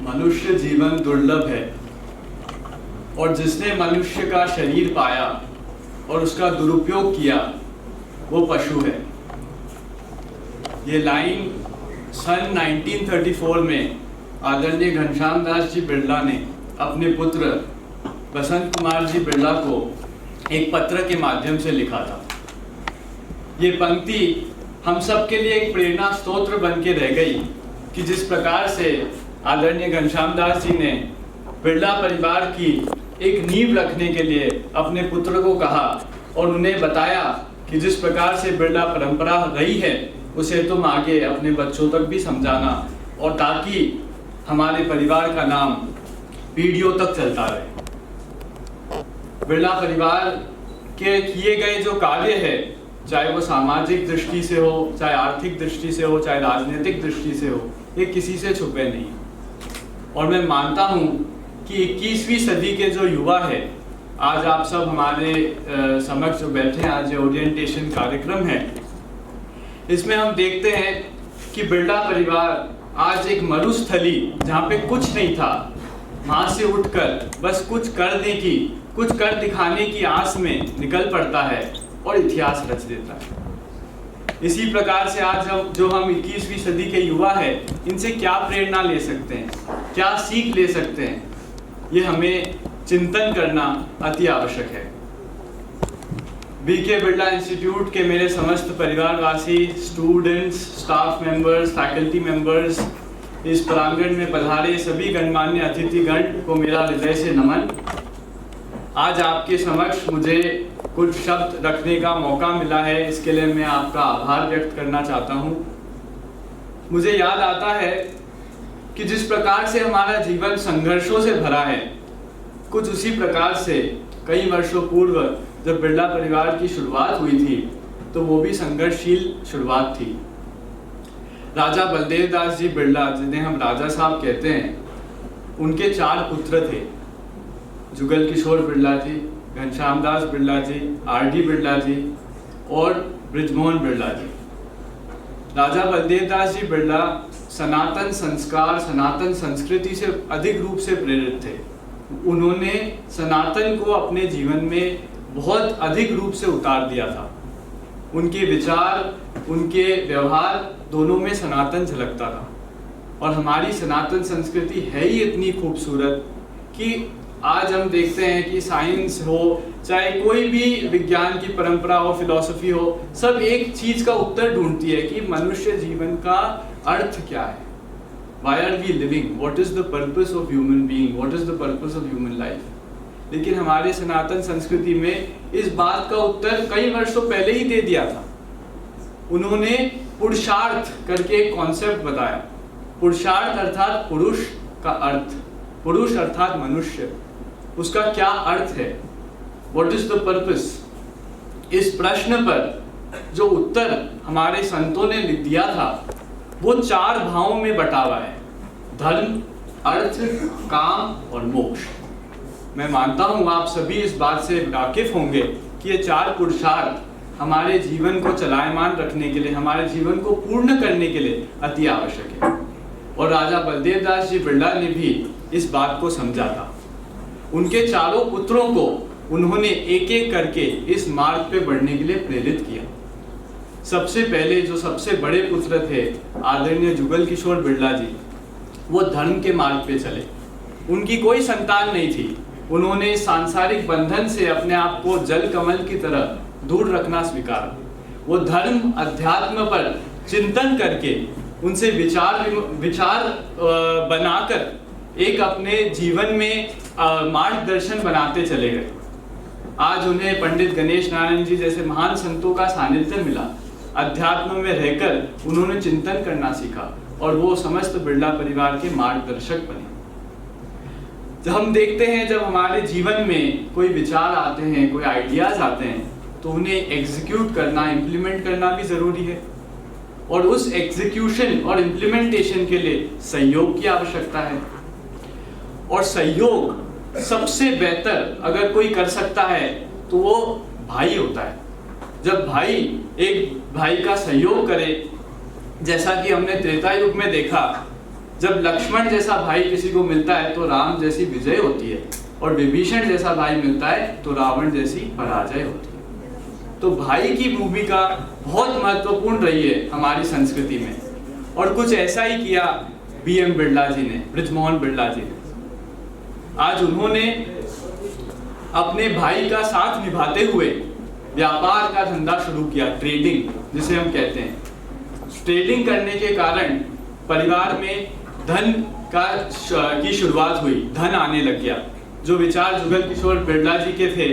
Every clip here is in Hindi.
मनुष्य जीवन दुर्लभ है और जिसने मनुष्य का शरीर पाया और उसका दुरुपयोग किया वो पशु है। ये लाइन सन 1934 में आदरणीय घनश्याम दास जी बिरला ने अपने पुत्र बसंत कुमार जी बिरला को एक पत्र के माध्यम से लिखा था। ये पंक्ति हम सब के लिए एक प्रेरणा स्तोत्र बन के रह गई कि जिस प्रकार से आदरणीय घनश्याम दास जी ने बिरला परिवार की एक नींव रखने के लिए अपने पुत्र को कहा और उन्हें बताया कि जिस प्रकार से बिरला परंपरा रही है उसे तुम आगे अपने बच्चों तक भी समझाना, और ताकि हमारे परिवार का नाम पीढ़ियों तक चलता रहे। बिरला परिवार के किए गए जो कार्य है, चाहे वो सामाजिक दृष्टि से हो, चाहे आर्थिक दृष्टि से हो, चाहे राजनीतिक दृष्टि से हो, ये किसी से छुपे नहीं। और मैं मानता हूँ कि 21वीं सदी के जो युवा है, आज आप सब हमारे समक्ष जो बैठे हैं, आज ओरिएंटेशन कार्यक्रम है, इसमें हम देखते हैं कि बिरला परिवार आज एक मरुस्थली जहाँ पे कुछ नहीं था, वहाँ से उठकर बस कुछ कर दिखाने की आस में निकल पड़ता है और इतिहास रच देता है। इसी प्रकार से आज जो हम 21वीं सदी के युवा है, इनसे क्या प्रेरणा ले सकते हैं, क्या सीख ले सकते हैं, ये हमें चिंतन करना अति आवश्यक है। बीके बिरला इंस्टीट्यूट के मेरे समस्त परिवारवासी, students, staff members, faculty members, इस प्रांगण में पधारे सभी गणमान्य अतिथिगण को मेरा हृदय से नमन। आज आपके समक्ष मुझे कुछ शब्द रखने का मौका मिला है, इसके लिए मैं आपका आभार व्यक्त करना चाहता हूँ। मुझे याद आता है कि जिस प्रकार से हमारा जीवन संघर्षों से भरा है, कुछ उसी प्रकार से कई वर्षों पूर्व जब बिरला परिवार की शुरुआत हुई थी तो वो भी संघर्षशील शुरुआत थी। राजा बलदेव दास जी बिरला, जिन्हें हम राजा साहब कहते हैं, उनके 4 पुत्र थे, जुगल किशोर बिरला जी, घनश्याम दास बिरला जी, आर.डी. बिरला जी और बृजमोहन बिरला जी। राजा बलदेव दास जी बिरला सनातन संस्कार, सनातन संस्कृति से अधिक रूप से प्रेरित थे। उन्होंने सनातन को अपने जीवन में बहुत अधिक रूप से उतार दिया था। उनके विचार, उनके व्यवहार दोनों में सनातन झलकता था। और हमारी सनातन संस्कृति है ही इतनी खूबसूरत कि आज हम देखते हैं कि साइंस हो, चाहे कोई भी विज्ञान की परंपरा हो, फिलॉसफी हो, सब एक चीज का उत्तर ढूंढती है कि मनुष्य जीवन का अर्थ क्या है। Why are we living? What is the purpose of human being? What is the purpose of human life? लेकिन हमारे सनातन संस्कृति में इस बात का उत्तर कई वर्षों पहले ही दे दिया था। उन्होंने पुरुषार्थ करके एक कॉन्सेप्ट बताया। पुरुषार्थ अर्थात पुरुष का अर्थ, पुरुष अर्थात मनुष्य, उसका क्या अर्थ है, व्हाट इज द पर्पस। इस प्रश्न पर जो उत्तर हमारे संतों ने दिया था वो 4 भावों में बटा हुआ है: धर्म, अर्थ, काम और मोक्ष। मैं मानता हूँ आप सभी इस बात से वाकिफ होंगे कि ये 4 पुरुषार्थ हमारे जीवन को चलायमान रखने के लिए, हमारे जीवन को पूर्ण करने के लिए अति आवश्यक है। और राजा बलदेव दास जी बिरला ने भी इस बात को समझा था। उनके 4 पुत्रों को उन्होंने एक एक करके इस मार्ग पे बढ़ने के लिए प्रेरित किया। सबसे पहले जो सबसे बड़े पुत्र थे, आदरणीय जुगल किशोर बिरला जी, वो धर्म के मार्ग पे चले। उनकी कोई संतान नहीं थी। उन्होंने सांसारिक बंधन से अपने आप को जल कमल की तरह दूर रखना स्वीकारा। वो धर्म, अध्यात्म पर चिंतन करके उनसे विचार बनाकर एक अपने जीवन में मार्गदर्शन बनाते चले गए। आज उन्हें पंडित गणेश नारायण जी जैसे महान संतों का सानिध्य मिला। अध्यात्म में रहकर उन्होंने चिंतन करना सीखा और वो समस्त बिरला परिवार के मार्गदर्शक बने। जब हम देखते हैं, जब हमारे जीवन में कोई विचार आते हैं, कोई आइडियाज आते हैं, तो उन्हें एग्जीक्यूट करना, इम्प्लीमेंट करना भी जरूरी है। और उस एग्जीक्यूशन और इम्प्लीमेंटेशन के लिए सहयोग की आवश्यकता है। और सहयोग सबसे बेहतर अगर कोई कर सकता है तो वो भाई होता है। जब भाई एक भाई का सहयोग करे, जैसा कि हमने त्रेता युग में देखा, जब लक्ष्मण जैसा भाई किसी को मिलता है तो राम जैसी विजय होती है, और विभीषण जैसा भाई मिलता है तो रावण जैसी पराजय होती है। तो भाई की भूमिका बहुत महत्वपूर्ण रही है हमारी संस्कृति में, और कुछ ऐसा ही किया बीएम बिरला जी ने, बृजमोहन बिरला जी ने। आज उन्होंने अपने भाई का साथ निभाते हुए व्यापार का धंधा शुरू किया, ट्रेडिंग जिसे हम कहते हैं। ट्रेडिंग करने के कारण परिवार में धन की शुरुआत हुई, धन आने लग गया। जो विचार जुगल किशोर बिरला जी के थे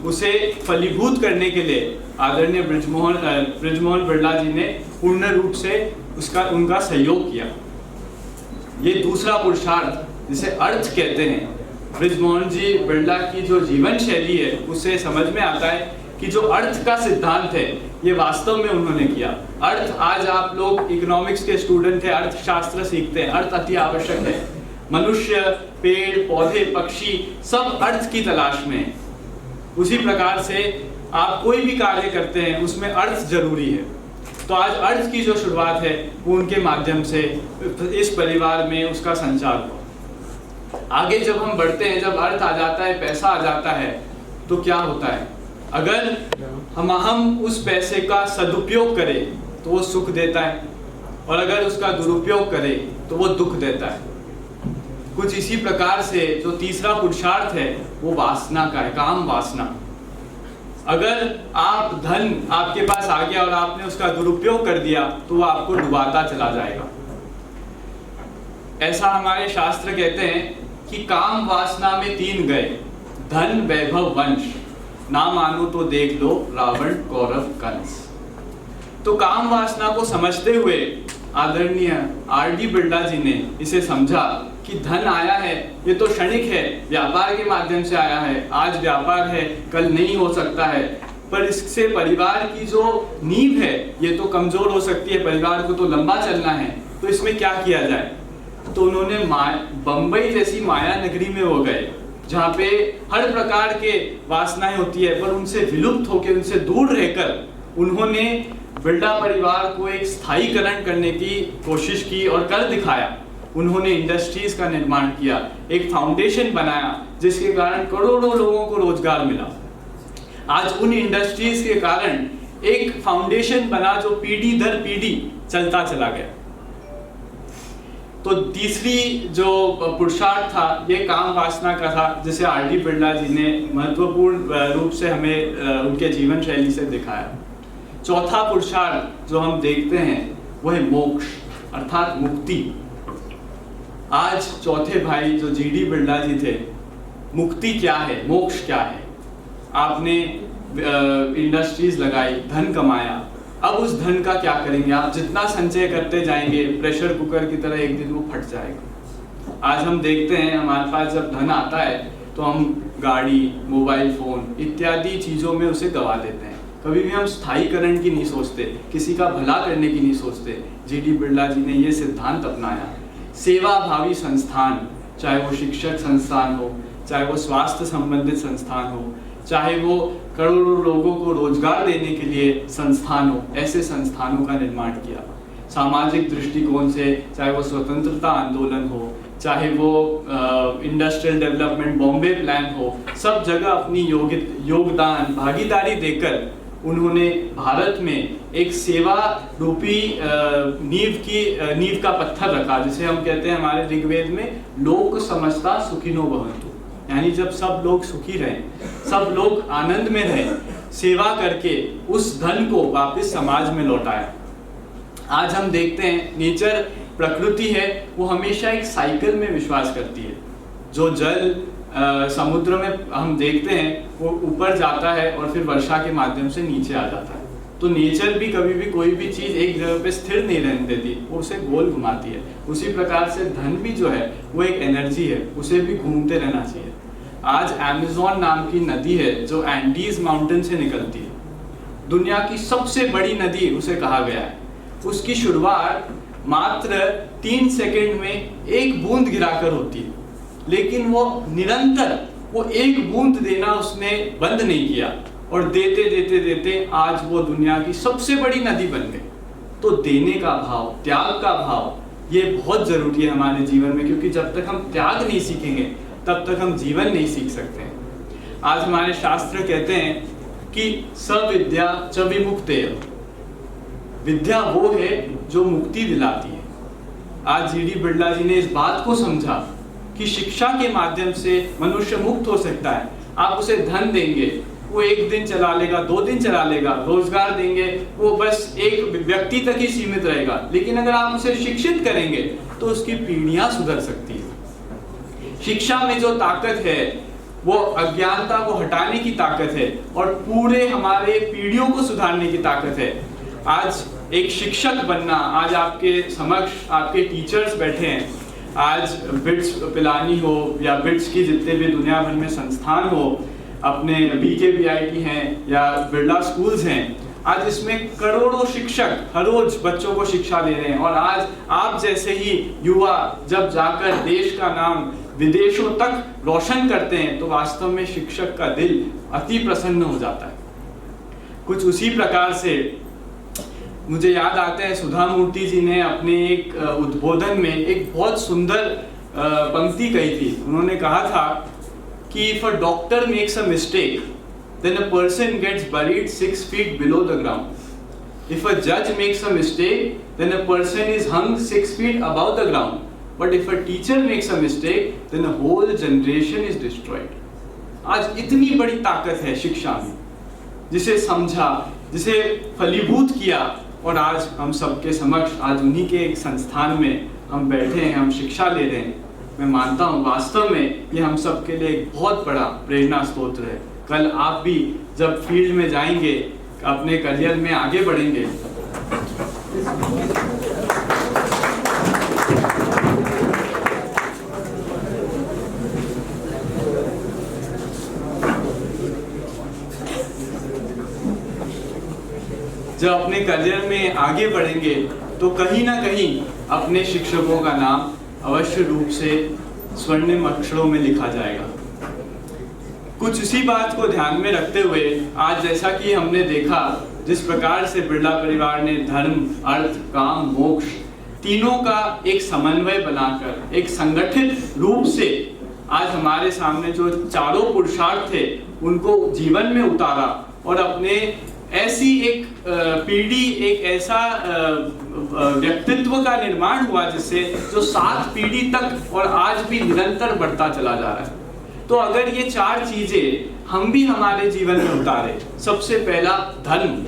उसे फलीभूत करने के लिए आदरणीय बृजमोहन बिरला जी ने पूर्ण रूप से उनका सहयोग किया। ये दूसरा पुरुषार्थ जिसे अर्थ कहते हैं, बृजमोहन जी बिरला की जो जीवन शैली है उससे समझ में आता है कि जो अर्थ का सिद्धांत है ये वास्तव में उन्होंने किया। अर्थ, आज आप लोग इकोनॉमिक्स के स्टूडेंट हैं, अर्थशास्त्र सीखते हैं, अर्थ अति आवश्यक है। मनुष्य, पेड़ पौधे, पक्षी सब अर्थ की तलाश में है। उसी प्रकार से आप कोई भी कार्य करते हैं उसमें अर्थ जरूरी है। तो आज अर्थ की जो शुरुआत है वो उनके माध्यम से इस परिवार में उसका संचार हुआ। आगे जब हम बढ़ते हैं, जब अर्थ आ जाता है, पैसा आ जाता है, तो क्या होता है? अगर हम उस पैसे का सदुपयोग करें तो वो सुख देता है, और अगर उसका दुरुपयोग करें तो वो दुख देता है। कुछ इसी प्रकार से जो तीसरा पुरुषार्थ है वो वासना का है, काम वासना। अगर आप धन आपके पास आ गया और आपने उसका दुरुपयोग कर दिया तो वो आपको डुबाता चला जाएगा। ऐसा हमारे शास्त्र कहते हैं कि काम वासना में 3 गए, धन वैभव वंश, ना मानो तो देख लो रावण कौरव कंस। तो काम वासना को समझते हुए आदरणीय आर.डी. बिरला जी ने इसे समझा कि धन आया है ये तो क्षणिक है, व्यापार के माध्यम से आया है, आज व्यापार है कल नहीं हो सकता है, पर इससे परिवार की जो नींव है ये तो कमजोर हो सकती है, परिवार को तो लंबा चलना है, तो इसमें क्या किया जाए? तो उन्होंने बंबई जैसी माया नगरी में वो गए जहाँ पे हर प्रकार के वासनाएं होती है, पर उनसे विलुप्त होकर, उनसे दूर रहकर उन्होंने बिरला परिवार को एक स्थायीकरण करने की कोशिश की और कर दिखाया। उन्होंने इंडस्ट्रीज का निर्माण किया, एक फाउंडेशन बनाया जिसके कारण करोड़ों लोगों को रोजगार मिला। आज उन इंडस्ट्रीज के कारण एक फाउंडेशन बना जो पीढ़ी दर पीढ़ी चलता चला गया। तो तीसरी जो पुरुषार्थ था ये काम वासना का था, जिसे आर.डी. बिरला जी ने महत्वपूर्ण रूप से हमें उनके जीवन शैली से दिखाया। चौथा पुरुषार्थ जो हम देखते हैं वो है मोक्ष अर्थात मुक्ति। आज चौथे भाई जो जी.डी. बिरला जी थे, मुक्ति क्या है, मोक्ष क्या है? आपने इंडस्ट्रीज लगाई, धन कमाया, अब उस धन का क्या करेंगे? आप जितना संचय करते जाएंगे प्रेशर कुकर की तरह एक दिन वो फट जाएगा। आज हम देखते हैं हमारे पास जब धन आता है तो हम गाड़ी, मोबाइल फोन इत्यादि चीज़ों में उसे गवा देते हैं। कभी भी हम स्थायीकरण की नहीं सोचते, किसी का भला करने की नहीं सोचते। जी.डी. बिरला जी ने ये सिद्धांत अपनाया। सेवा भावी संस्थान, चाहे वो शिक्षक संस्थान हो, चाहे वो स्वास्थ्य संबंधित संस्थान हो, चाहे वो करोड़ों लोगों को रोजगार देने के लिए संस्थान हो, ऐसे संस्थानों का निर्माण किया। सामाजिक दृष्टिकोण से, चाहे वो स्वतंत्रता आंदोलन हो, चाहे वो इंडस्ट्रियल डेवलपमेंट बॉम्बे प्लान हो, सब जगह अपनी योगदान भागीदारी देकर उन्होंने भारत में एक सेवा रूपी नींव का पत्थर रखा, जिसे हम कहते हैं हमारे ऋग्वेद में लोक समस्ता सुखिनो भवन्तु, यानी जब सब लोग सुखी रहें, सब लोग आनंद में रहें, सेवा करके उस धन को वापस समाज में लौटाया। आज हम देखते हैं नेचर, प्रकृति है वो हमेशा एक साइकिल में विश्वास करती है। जो जल समुद्र में हम देखते हैं वो ऊपर जाता है और फिर वर्षा के माध्यम से नीचे आ जाता है। तो नेचर भी कभी भी कोई भी चीज़ एक जगह पे स्थिर नहीं रहने देती, वो उसे गोल घुमाती है। उसी प्रकार से धन भी जो है वो एक एनर्जी है, उसे भी घूमते रहना चाहिए। आज अमेज़न नाम की नदी है जो एंडीज माउंटेन से निकलती है, दुनिया की सबसे बड़ी नदी उसे कहा गया है। उसकी शुरुआत मात्र 3 सेकंड में एक बूंद गिराकर होती है, लेकिन वो निरंतर वो एक बूंद देना उसने बंद नहीं किया और देते देते देते आज वो दुनिया की सबसे बड़ी नदी बन गई। तो देने का भाव, त्याग का भाव, ये बहुत ज़रूरी है हमारे जीवन में, क्योंकि जब तक हम त्याग नहीं सीखेंगे तब तक हम जीवन नहीं सीख सकते। आज हमारे शास्त्र कहते हैं कि सविद्या च विमुक्तेय, विद्या वो है जो मुक्ति दिलाती है। आज जी डी बिरला जी ने इस बात को समझा कि शिक्षा के माध्यम से मनुष्य मुक्त हो सकता है। आप उसे धन देंगे, वो 1 दिन चला लेगा, 2 दिन चला लेगा, रोजगार देंगे, वो बस एक व्यक्ति तक ही सीमित रहेगा। लेकिन अगर आप उसे शिक्षित करेंगे तो उसकी पीढ़ियां सुधर सकती है। शिक्षा में जो ताकत है वो अज्ञानता को हटाने की ताकत है और पूरे हमारे पीढ़ियों को सुधारने की ताकत है। आज एक शिक्षक बनना, आज आपके समक्ष आपके टीचर्स बैठे हैं, आज बिट्स पिलानी हो या बिट्स की जितने भी दुनिया भर में संस्थान हो, अपने BKBIT हैं या बिरला स्कूल्स हैं, आज इसमें करोड़ों शिक्षक हर रोज बच्चों को शिक्षा दे रहे हैं। और आज आप जैसे ही युवा जब जाकर देश का नाम विदेशों तक रोशन करते हैं तो वास्तव में शिक्षक का दिल अति प्रसन्न हो जाता है। कुछ उसी प्रकार से मुझे याद आता है, सुधा मूर्ति जी ने अपने एक उद्बोधन में एक बहुत सुंदर पंक्ति कही थी। उन्होंने कहा था कि if a doctor makes a mistake, then a person gets buried 6 feet below the ground. If a judge makes a mistake, then a person is hung 6 feet above the ground. But if a teacher makes a mistake, then a whole generation is destroyed. आज इतनी बड़ी ताकत है शिक्षा में, जिसे समझा, जिसे फलीभूत किया, और आज हम सबके समक्ष आज उन्हीं के एक संस्थान में हम बैठे हैं, हम शिक्षा ले रहे हैं। मैं मानता हूँ वास्तव में ये हम सब के लिए एक बहुत बड़ा प्रेरणा स्रोत है। कल आप भी जब फील्ड में जाएंगे, अपने करियर में आगे बढ़ेंगे, जब अपने करियर में आगे बढ़ेंगे तो कहीं ना कहीं अपने शिक्षकों का नाम अवश्य रूप से स्वर्णिम अक्षरों में लिखा जाएगा। कुछ इसी बात को ध्यान में रखते हुए आज जैसा कि हमने देखा, जिस प्रकार से बिरला परिवार ने धर्म, अर्थ, काम, मोक्ष तीनों का एक समन्वय बनाकर एक संगठित रूप से आज हमारे सामने जो चारों पुरुषार्थ थे उनको जीवन में उतारा और अपने ऐसी एक पीढ़ी, एक ऐसा व्यक्तित्व का निर्माण हुआ जिससे जो 7 पीढ़ी तक और आज भी निरंतर बढ़ता चला जा रहा है। तो अगर ये 4 चीजें हम भी हमारे जीवन में उतारे, सबसे पहला धर्म।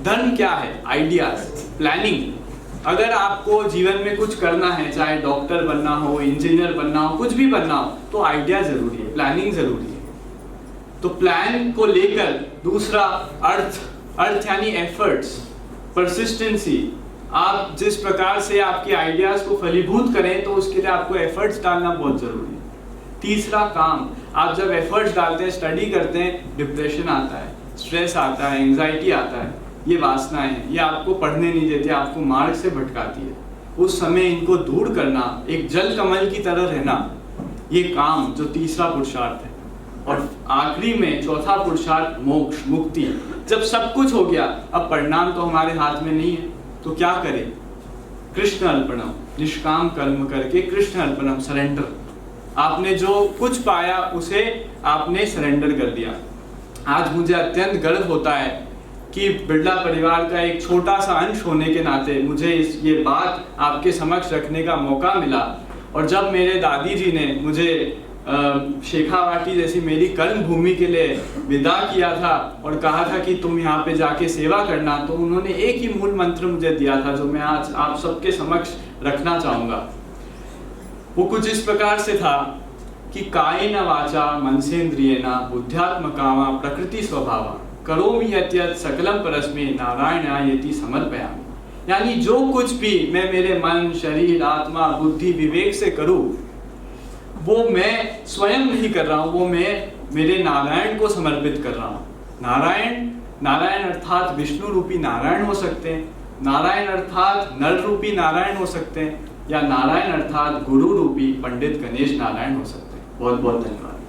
धर्म क्या है? Ideas, planning. अगर आपको जीवन में कुछ करना है, चाहे डॉक्टर बनना हो, इंजीनियर बनना हो, कुछ भी बनना हो, तो आइडिया जरूरी है, प्लानिंग जरूरी है। तो प्लान को लेकर दूसरा अर्थ, अर्थ यानी एफर्ट्स, परसिस्टेंसी। आप जिस प्रकार से आपके आइडियाज को फलीभूत करें तो उसके लिए आपको एफर्ट्स डालना बहुत जरूरी है। तीसरा काम, आप जब एफर्ट्स डालते हैं, स्टडी करते हैं, डिप्रेशन आता है, स्ट्रेस आता है, एंजाइटी आता है, ये वासनाएं हैं, ये आपको पढ़ने नहीं देती, आपको मार्ग से भटकाती है। उस समय इनको दूर करना, एक जल कमल की तरह रहना, ये काम जो तीसरा पुरुषार्थ है। और आखिरी में चौथा पुरुषार्थ मोक्ष, मुक्ति। जब सब कुछ हो गया, अब परिणाम तो हमारे हाथ में नहीं है, तो क्या करें? कृष्ण अर्पणम, निष्काम कर्म करके कृष्ण अर्पणम, सरेंडर। आपने जो कुछ पाया उसे आपने सरेंडर कर दिया। आज मुझे अत्यंत गर्व होता है कि बिरला परिवार का एक छोटा सा अंश होने के नाते मुझे ये बात आपके समक्ष रखने का मौका मिला। और जब मेरे दादी जी ने मुझे शेखावाटी जैसी मेरी कर्म भूमि के लिए विदा किया था और कहा था कि तुम यहाँ पे जाके सेवा करना, तो उन्होंने एक ही मूल मंत्र मुझे दिया था जो मैं आज आप सबके समक्ष रखना चाहूँगा। वो कुछ इस प्रकार से था कि कायेन वाचा मनसेन्द्रियेण बुद्ध्यात्मका प्रकृति स्वभावा करोमि यत् यत् सकलम परस्मै नारायणायेति समर्पयामि। यानी जो कुछ भी मैं मेरे मन, शरीर, आत्मा, बुद्धि, विवेक से करूँ वो मैं स्वयं नहीं कर रहा हूँ, वो मैं मेरे नारायण को समर्पित कर रहा हूँ। नारायण, नारायण अर्थात विष्णु रूपी नारायण हो सकते हैं, नारायण अर्थात नर रूपी नारायण हो सकते हैं, या नारायण अर्थात गुरु रूपी पंडित गणेश नारायण हो सकते हैं। बहुत बहुत धन्यवाद।